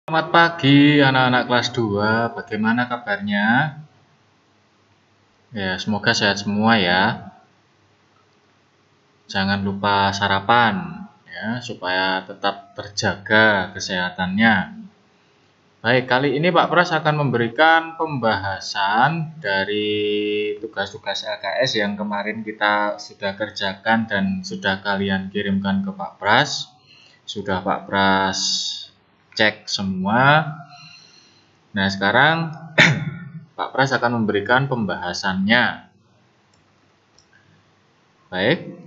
Selamat pagi anak-anak kelas 2, bagaimana kabarnya? Ya, semoga sehat semua ya. Jangan lupa sarapan ya, supaya tetap terjaga kesehatannya. Baik, kali ini Pak Pras akan memberikan pembahasan dari tugas-tugas LKS yang kemarin kita sudah kerjakan dan sudah kalian kirimkan ke Pak Pras. Sudah Pak Pras cek semua. Nah, sekarang Pak Pras akan memberikan pembahasannya. Baik,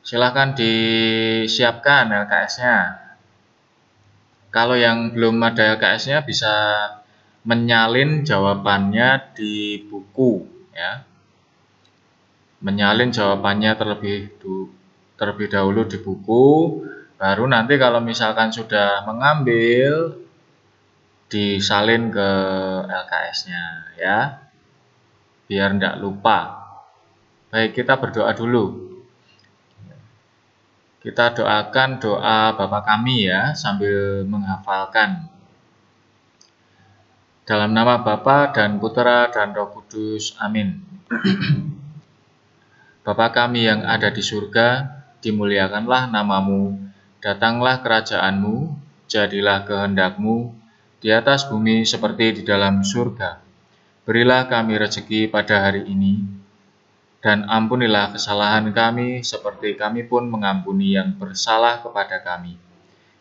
silakan disiapkan LKS-nya. Kalau yang belum ada LKS-nya bisa menyalin jawabannya di buku ya. Menyalin jawabannya terlebih dahulu di buku, baru nanti kalau misalkan sudah mengambil disalin ke LKS-nya ya. Biar tidak lupa. Baik, kita berdoa dulu. Kita doakan doa Bapa kami ya, sambil menghafalkan. Dalam nama Bapa dan Putera dan Roh Kudus, amin. Bapa kami yang ada di surga, dimuliakanlah namamu, datanglah kerajaanmu, jadilah kehendakmu, di atas bumi seperti di dalam surga. Berilah kami rezeki pada hari ini, dan ampunilah kesalahan kami seperti kami pun mengampuni yang bersalah kepada kami.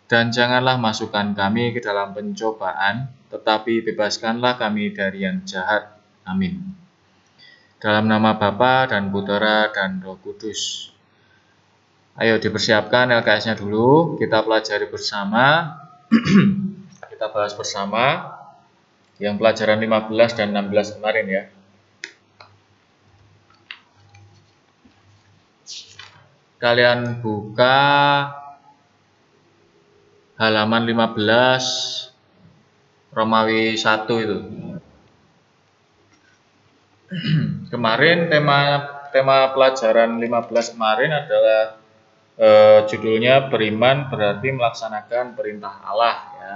Dan janganlah masukkan kami ke dalam pencobaan, tetapi bebaskanlah kami dari yang jahat. Amin. Dalam nama Bapa dan Putera dan Roh Kudus. Ayo dipersiapkan LKS-nya dulu, kita pelajari bersama. Kita bahas bersama yang pelajaran 15 dan 16 kemarin ya. Kalian buka halaman 15 Romawi 1 itu. Kemarin tema pelajaran 15 kemarin adalah judulnya beriman berarti melaksanakan perintah Allah ya.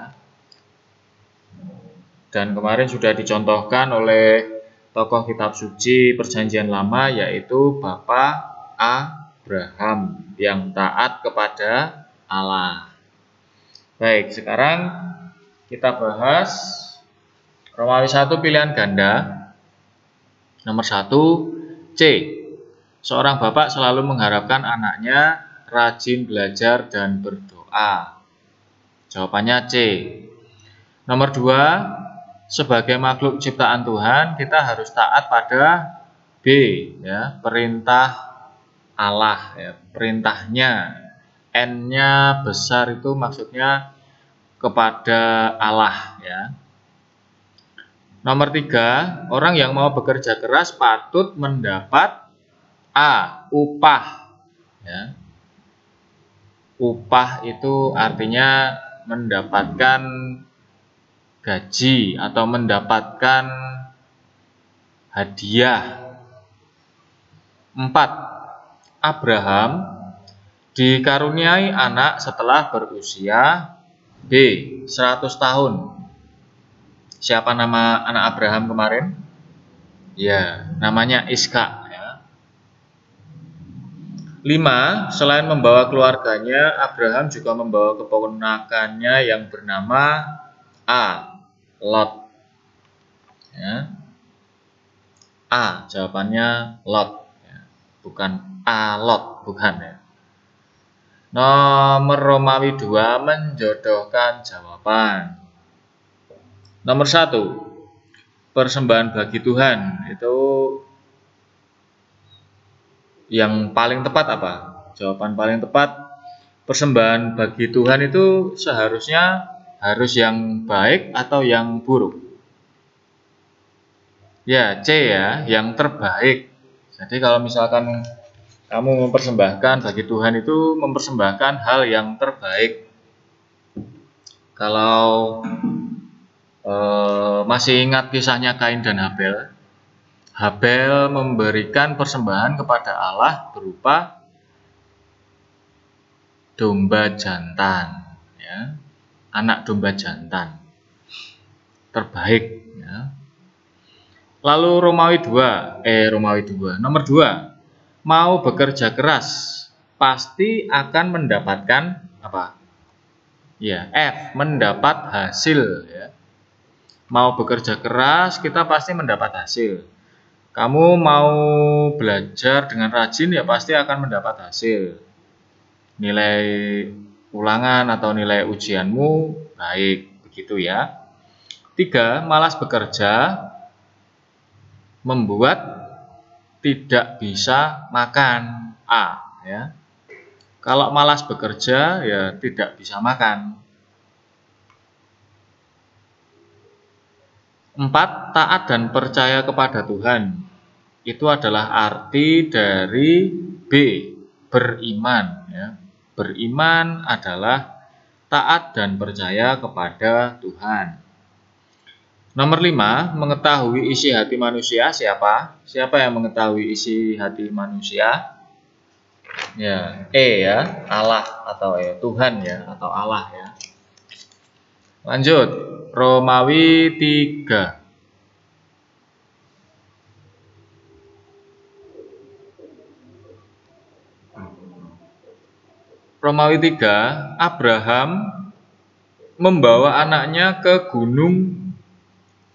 Dan kemarin sudah dicontohkan oleh tokoh kitab suci Perjanjian Lama yaitu Bapak Abraham yang taat kepada Allah. Baik, sekarang kita bahas Romawi 1 pilihan ganda. Nomor 1, C. Seorang bapak selalu mengharapkan anaknya rajin belajar dan berdoa. Jawabannya C. Nomor 2, sebagai makhluk ciptaan Tuhan, kita harus taat pada B, ya, perintah Allah, ya, perintahnya. N-nya besar itu maksudnya kepada Allah, ya. Nomor 3, orang yang mau bekerja keras patut mendapat A, upah, ya. Upah itu artinya mendapatkan gaji atau mendapatkan hadiah. 4, Abraham dikaruniai anak setelah berusia B, 100 tahun. Siapa nama anak Abraham kemarin? Ya, namanya Ishak ya. 5, selain membawa keluarganya, Abraham juga membawa keponakannya yang bernama A, Lot. Ya. A, jawabannya Lot, ya. Bukan Alot, bukan ya. Nomor Romawi 2 menjodohkan jawaban. Nomor 1, persembahan bagi Tuhan itu yang paling tepat apa? Jawaban paling tepat, persembahan bagi Tuhan itu seharusnya harus yang baik atau yang buruk? Ya, C ya, yang terbaik. Jadi kalau misalkan kamu mempersembahkan bagi Tuhan itu mempersembahkan hal yang terbaik. Kalau masih ingat kisahnya Kain dan Habel, Habel memberikan persembahan kepada Allah berupa domba jantan. Ya. anak domba jantan terbaik ya. Lalu Romawi 2. Nomor 2, mau bekerja keras pasti akan mendapatkan apa? Ya, F, mendapat hasil ya. Mau bekerja keras kita pasti mendapat hasil. Kamu mau belajar dengan rajin ya pasti akan mendapat hasil. Nilai ulangan atau nilai ujianmu baik, begitu ya. 3, malas bekerja membuat tidak bisa makan. A ya. Kalau malas bekerja ya tidak bisa makan. 4, taat dan percaya kepada Tuhan. Itu adalah arti dari B, beriman ya. Beriman adalah taat dan percaya kepada Tuhan. Nomor 5, mengetahui isi hati manusia. Siapa yang mengetahui isi hati manusia? Ya, E ya, Allah atau Tuhan ya, atau Allah ya. Lanjut, Romawi 3. Romawi 3, Abraham membawa anaknya ke gunung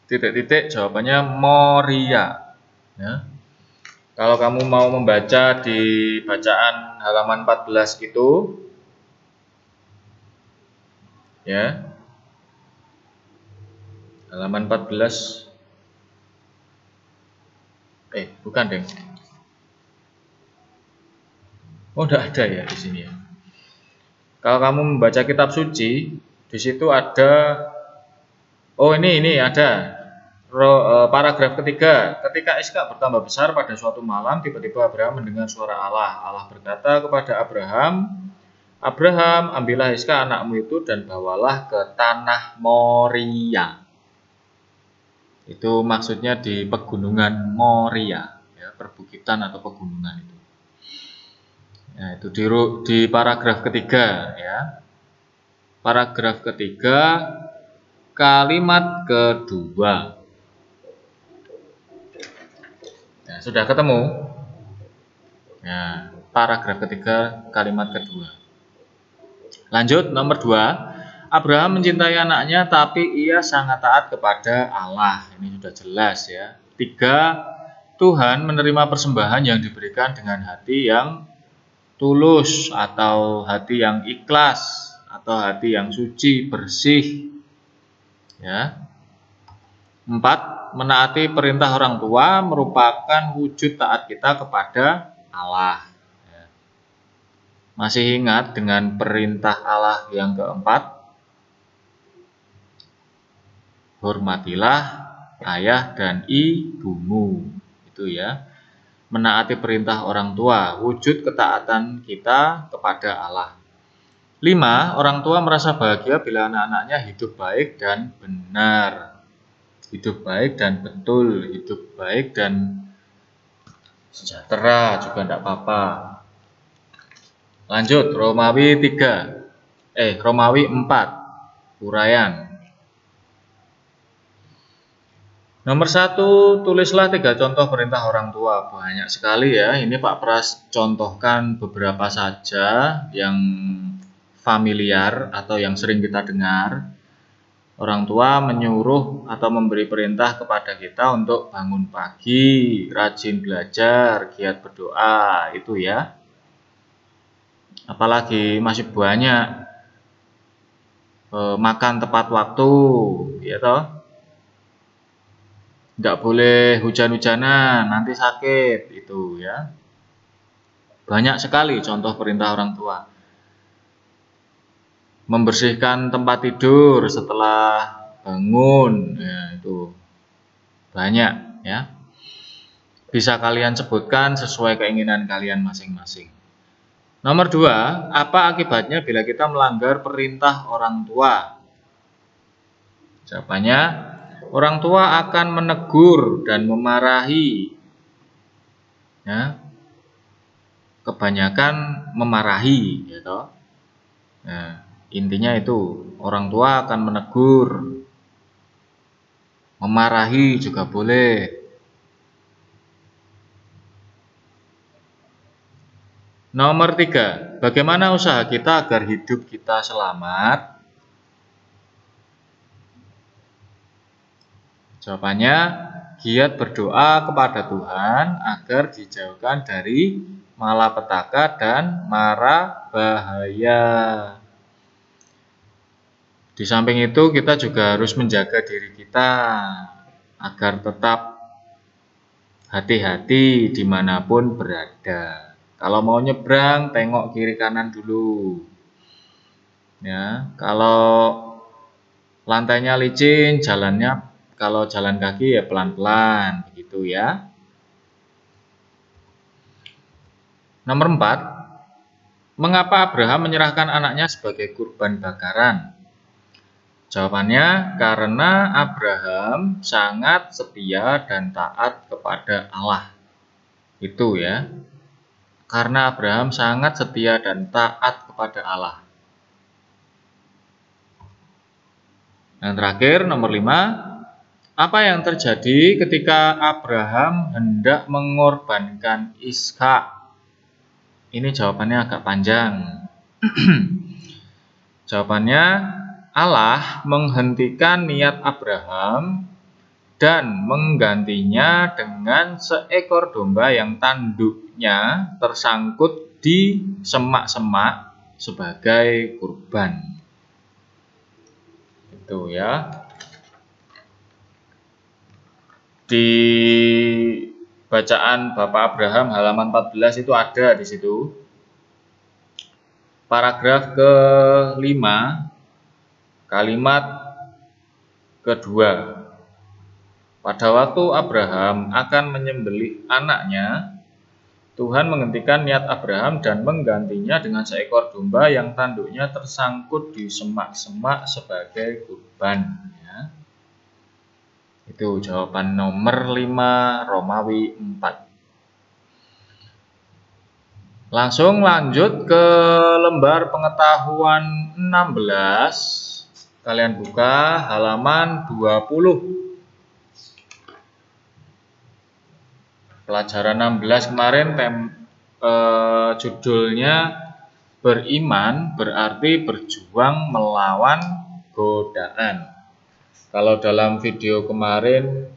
jawabannya Moria ya. Kalau kamu mau membaca di bacaan halaman 14 itu ya, halaman 14 bukan deh. Oh, udah ada ya di sini ya. Kalau kamu membaca kitab suci, di situ ada ini ada paragraf ketiga. Ketika Ishak bertambah besar pada suatu malam, tiba-tiba Abraham mendengar suara Allah. Allah berkata kepada Abraham, Abraham, ambillah Ishak anakmu itu dan bawalah ke tanah Moria. Itu maksudnya di pegunungan Moria, ya, perbukitan atau pegunungan itu. Ya, itu di paragraf ketiga ya. Paragraf ketiga, kalimat kedua. Ya, sudah ketemu? Ya, paragraf ketiga, kalimat kedua. Lanjut, nomor 2. Abraham mencintai anaknya tapi ia sangat taat kepada Allah. Ini sudah jelas ya. 3, Tuhan menerima persembahan yang diberikan dengan hati yang tulus atau hati yang ikhlas atau hati yang suci, bersih. Ya. 4, menaati perintah orang tua merupakan wujud taat kita kepada Allah. Masih ingat dengan perintah Allah yang keempat? Hormatilah ayah dan ibumu. Itu ya. Menaati perintah orang tua, wujud ketaatan kita kepada Allah. 5, orang tua merasa bahagia bila anak-anaknya hidup baik dan benar. Hidup baik dan betul, hidup baik dan sejahtera juga tidak apa-apa. Lanjut, Romawi 4, uraian. Nomor 1, tulislah 3 contoh perintah orang tua. Banyak sekali ya, ini Pak Pras contohkan beberapa saja yang familiar atau yang sering kita dengar. Orang tua menyuruh atau memberi perintah kepada kita untuk bangun pagi, rajin belajar, giat berdoa, itu ya. Apalagi masih banyak makan tepat waktu, ya toh. Tidak boleh hujan-hujanan, nanti sakit, itu ya. Banyak sekali contoh perintah orang tua. Membersihkan tempat tidur setelah bangun, ya, itu banyak ya. Bisa kalian sebutkan sesuai keinginan kalian masing-masing. Nomor 2, apa akibatnya bila kita melanggar perintah orang tua? Jawabannya, orang tua akan menegur dan memarahi. Ya. Kebanyakan memarahi, gitu. Nah, Intinya itu, orang tua akan menegur, memarahi juga boleh. Nomor 3, bagaimana usaha kita agar hidup kita selamat? Jawabannya, giat berdoa kepada Tuhan agar dijauhkan dari malapetaka dan mara bahaya. Di samping itu, kita juga harus menjaga diri kita agar tetap hati-hati dimanapun berada. Kalau mau nyebrang, tengok kiri kanan dulu. Ya, kalau lantainya licin, jalannya kalau jalan kaki ya pelan-pelan, begitu ya. Nomor 4, mengapa Abraham menyerahkan anaknya sebagai kurban bakaran? Jawabannya, karena Abraham sangat setia dan taat kepada Allah. Itu ya. Karena Abraham sangat setia dan taat kepada Allah. Yang terakhir, nomor 5, apa yang terjadi ketika Abraham hendak mengorbankan Ishak? Ini jawabannya agak panjang. Jawabannya, Allah menghentikan niat Abraham dan menggantinya dengan seekor domba yang tanduknya tersangkut di semak-semak sebagai kurban. Itu ya. Di bacaan Bapak Abraham halaman 14 itu ada di situ. Paragraf ke-5, kalimat kedua. Pada waktu Abraham akan menyembelih anaknya, Tuhan menghentikan niat Abraham dan menggantinya dengan seekor domba yang tanduknya tersangkut di semak-semak sebagai kurban. Ya. Itu jawaban nomor 5 Romawi 4. Langsung lanjut ke lembar pengetahuan 16. Kalian buka halaman 20. Pelajaran 16 kemarin judulnya beriman berarti berjuang melawan godaan. Kalau dalam video kemarin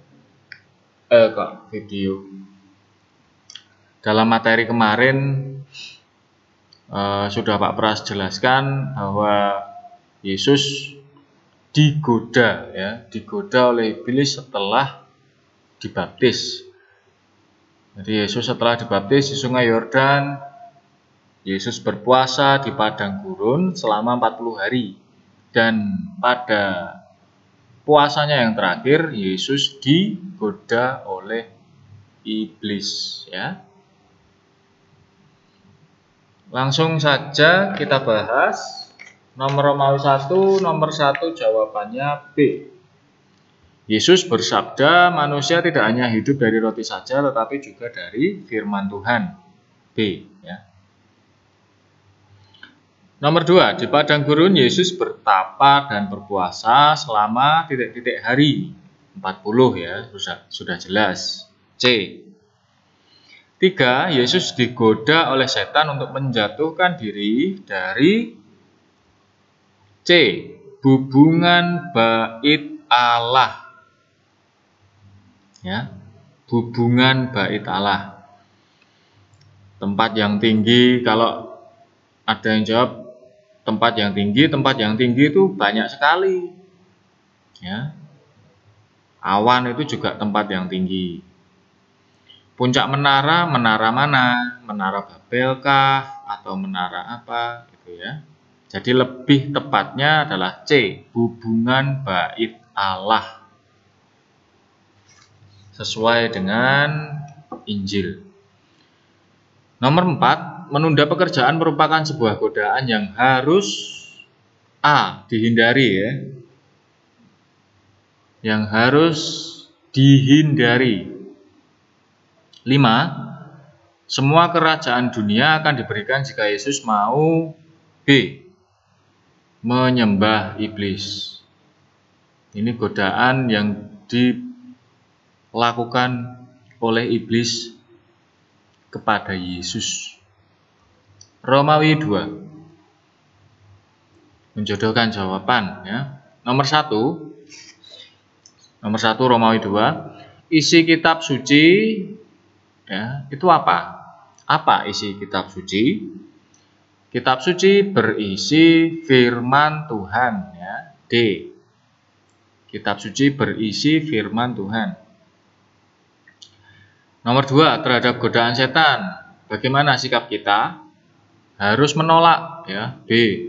dalam materi kemarin sudah Pak Pras jelaskan bahwa Yesus digoda oleh iblis setelah dibaptis. Jadi Yesus setelah dibaptis di Sungai Yordan, Yesus berpuasa di padang gurun selama 40 hari. Dan pada puasanya yang terakhir, Yesus digoda oleh iblis. Ya. Langsung saja kita bahas. Nomor Romawi 1, nomor 1 jawabannya B. Yesus bersabda, manusia tidak hanya hidup dari roti saja, tetapi juga dari firman Tuhan. B. Ya. Nomor 2, di padang gurun Yesus bertapa dan berpuasa selama titik-titik hari. 40 ya, sudah jelas. C. 3, Yesus digoda oleh setan untuk menjatuhkan diri dari C. Hubungan bait Allah. Ya, hubungan bait Allah. Tempat yang tinggi, kalau ada yang jawab tempat yang tinggi itu banyak sekali. Ya. Awan itu juga tempat yang tinggi. Puncak menara mana? Menara Babel kah atau menara apa gitu ya. Jadi lebih tepatnya adalah C, hubungan bait Allah. Sesuai dengan Injil. Nomor 4, menunda pekerjaan merupakan sebuah godaan yang harus A, dihindari ya. Yang harus dihindari. 5, semua kerajaan dunia akan diberikan jika Yesus mau. B, menyembah iblis. Ini godaan yang dilakukan oleh iblis kepada Yesus. Romawi 2 menjodohkan jawaban ya. Nomor satu Romawi 2, isi kitab suci ya, itu apa? Apa isi kitab suci? Kitab suci berisi firman Tuhan ya. D. Kitab suci berisi firman Tuhan. Nomor 2, terhadap godaan setan. Bagaimana sikap kita? Harus menolak ya. B.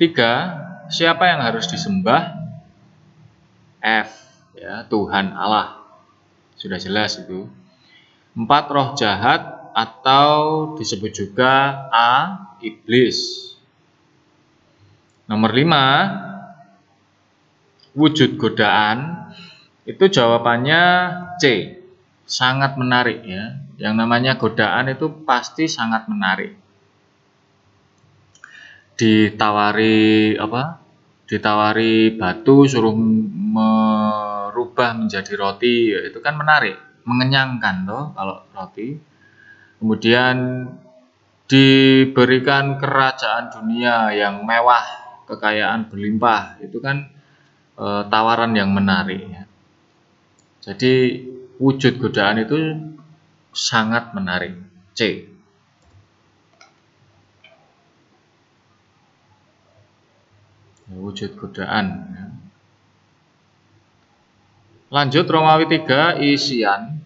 3, siapa yang harus disembah? F ya, Tuhan Allah. Sudah jelas itu. 4, roh jahat atau disebut juga A, iblis. Nomor 5, wujud godaan. Itu jawabannya C, sangat menarik ya. Yang namanya godaan itu pasti sangat menarik. Ditawari batu suruh merubah menjadi roti, ya, itu kan menarik, mengenyangkan toh kalau roti. Kemudian diberikan kerajaan dunia yang mewah, kekayaan berlimpah, itu kan tawaran yang menarik ya. Jadi wujud godaan itu sangat menarik. C. Wujud godaan ya. Lanjut Romawi 3 isian.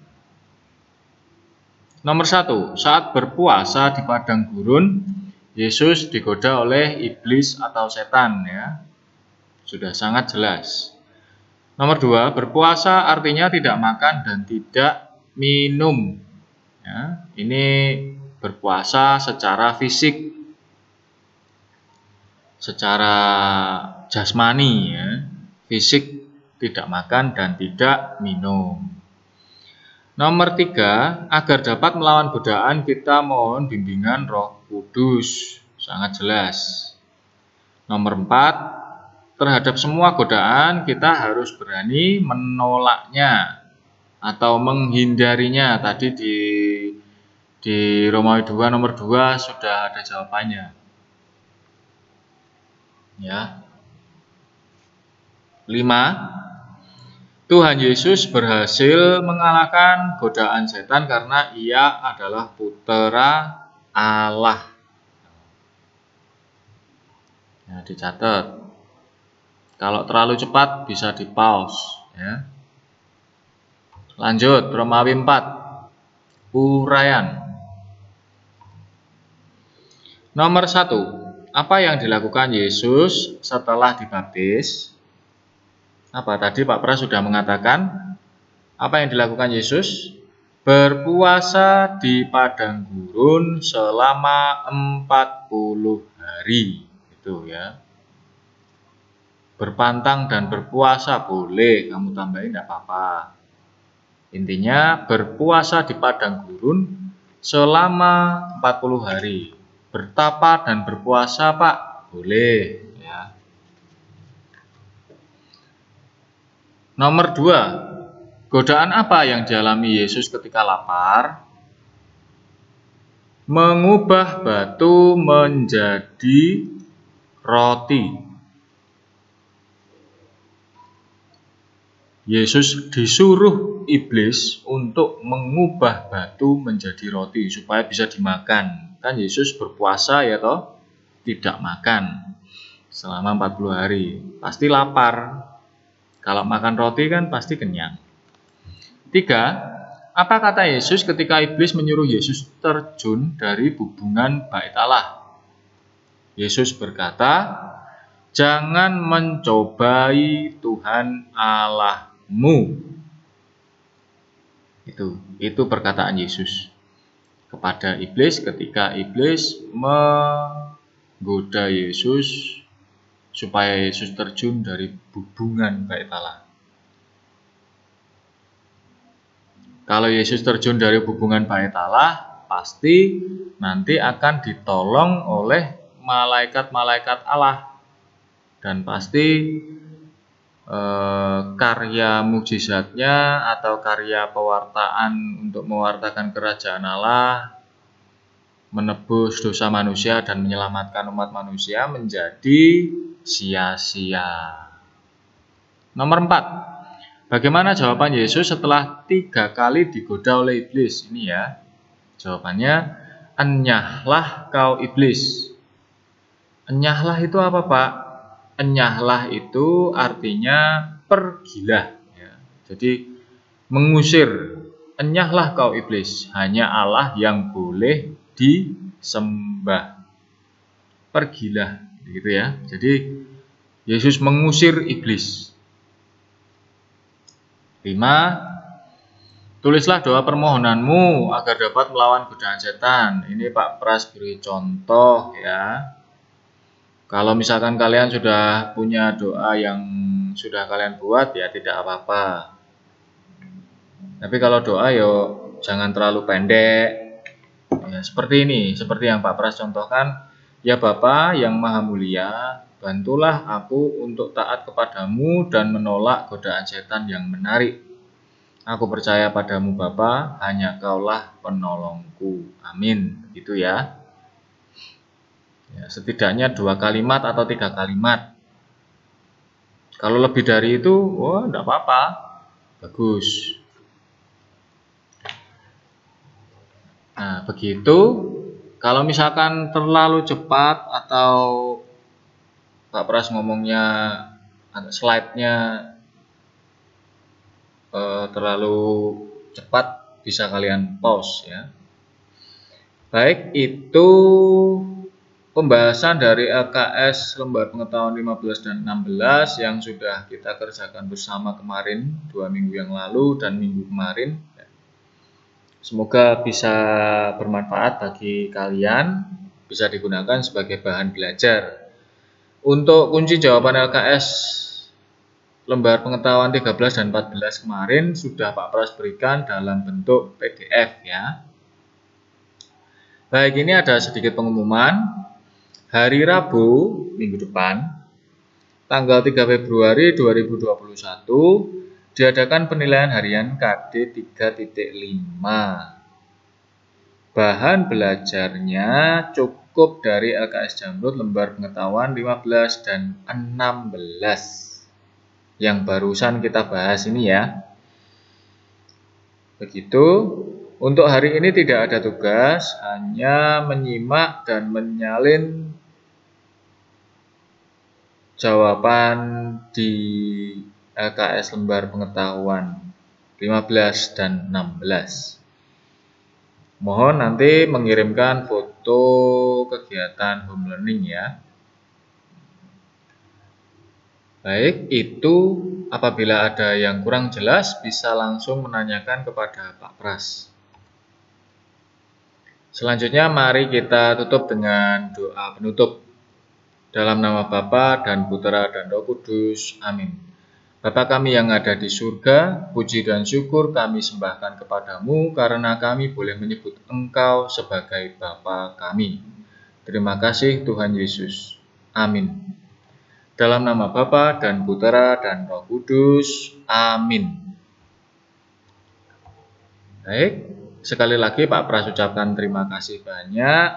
Nomor 1, saat berpuasa di padang gurun, Yesus digoda oleh iblis atau setan ya. Sudah sangat jelas. Nomor 2, berpuasa artinya tidak makan dan tidak minum ya. Ini berpuasa secara fisik, secara jasmani ya, fisik, tidak makan dan tidak minum. Nomor 3, agar dapat melawan godaan kita mohon bimbingan Roh Kudus, sangat jelas. Nomor 4, terhadap semua godaan kita harus berani menolaknya atau menghindarinya. Tadi di Romawi 2 nomor 2 sudah ada jawabannya. Ya. 5, Tuhan Yesus berhasil mengalahkan godaan setan karena Ia adalah Putra Allah. Ya, dicatat. Kalau terlalu cepat bisa di-pause ya. Lanjut Romawi 4. Uraian. Nomor 1. Apa yang dilakukan Yesus setelah dibaptis? Apa tadi Pak Pras sudah mengatakan? Apa yang dilakukan Yesus? Berpuasa di padang gurun selama 40 hari. Itu ya. Berpantang dan berpuasa boleh, kamu tambahin tidak apa-apa. Intinya berpuasa di padang gurun selama 40 hari. Bertapa dan berpuasa Pak, boleh ya. Nomor 2, godaan apa yang dialami Yesus ketika lapar? Mengubah batu menjadi roti. Yesus disuruh iblis untuk mengubah batu menjadi roti supaya bisa dimakan. Kan Yesus berpuasa ya toh, tidak makan selama 40 hari. Pasti lapar. Kalau makan roti kan pasti kenyang. 3, apa kata Yesus ketika iblis menyuruh Yesus terjun dari bubungan bait Allah? Yesus berkata, jangan mencobai Tuhan Allahmu. Itu perkataan Yesus kepada iblis ketika iblis menggoda Yesus supaya Yesus terjun dari bubungan bait Allah. Kalau Yesus terjun dari hubungan bait Allah, pasti nanti akan ditolong oleh malaikat-malaikat Allah Dan pasti karya mukjizatnya atau karya pewartaan untuk mewartakan kerajaan Allah, menebus dosa manusia dan menyelamatkan umat manusia menjadi sia-sia. Nomor 4. Bagaimana jawaban Yesus setelah 3 kali digoda oleh iblis? Ini ya. Jawabannya, enyahlah kau iblis. Enyahlah itu apa, Pak? Enyahlah itu artinya pergilah. Ya. Jadi mengusir. Enyahlah kau iblis. Hanya Allah yang boleh disembah. Pergilah, gitu ya. Jadi Yesus mengusir iblis. 5. Tulislah doa permohonanmu agar dapat melawan godaan setan. Ini Pak Pras beri contoh ya. Kalau misalkan kalian sudah punya doa yang sudah kalian buat ya tidak apa-apa. Tapi kalau doa jangan terlalu pendek. Ya, seperti ini, seperti yang Pak Pras contohkan. Ya Bapa yang Maha Mulia, bantulah aku untuk taat kepadamu dan menolak godaan setan yang menarik. Aku percaya padamu Bapa, hanya Kaulah penolongku. Amin. Gitu ya. Ya, setidaknya 2 kalimat atau 3 kalimat. Kalau lebih dari itu, enggak apa-apa. Bagus. Nah, begitu. Kalau misalkan terlalu cepat atau Pak Pras ngomongnya slide-nya terlalu cepat, bisa kalian pause ya. Baik, itu pembahasan dari LKS lembar pengetahuan 15 dan 16 yang sudah kita kerjakan bersama kemarin, 2 minggu yang lalu dan minggu kemarin. Semoga bisa bermanfaat bagi kalian, bisa digunakan sebagai bahan belajar. Untuk kunci jawaban LKS lembar pengetahuan 13 dan 14 kemarin sudah Pak Pras berikan dalam bentuk PDF ya. Baik, ini ada sedikit pengumuman. Hari Rabu minggu depan, tanggal 3 Februari 2021, diadakan penilaian harian KD 3.5. Bahan belajarnya cukup dari LKS Jamrut lembar pengetahuan 15 dan 16 yang barusan kita bahas ini ya. Begitu. Untuk hari ini tidak ada tugas, hanya menyimak dan menyalin jawaban di LKS lembar pengetahuan 15 dan 16. Mohon nanti mengirimkan foto kegiatan home learning ya. Baik, itu apabila ada yang kurang jelas bisa langsung menanyakan kepada Pak Pras. Selanjutnya mari kita tutup dengan doa penutup. Dalam nama Bapa dan Putera dan Roh Kudus. Amin. Bapa kami yang ada di surga, puji dan syukur kami sembahkan kepadamu karena kami boleh menyebut Engkau sebagai Bapa kami. Terima kasih Tuhan Yesus. Amin. Dalam nama Bapa dan Putera dan Roh Kudus. Amin. Baik, sekali lagi Pak Pras ucapkan terima kasih banyak.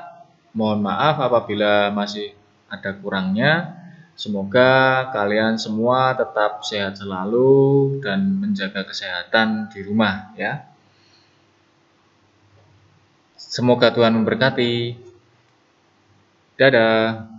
Mohon maaf apabila masih ada kurangnya. Semoga kalian semua tetap sehat selalu dan menjaga kesehatan di rumah ya. Semoga Tuhan memberkati. Dadah.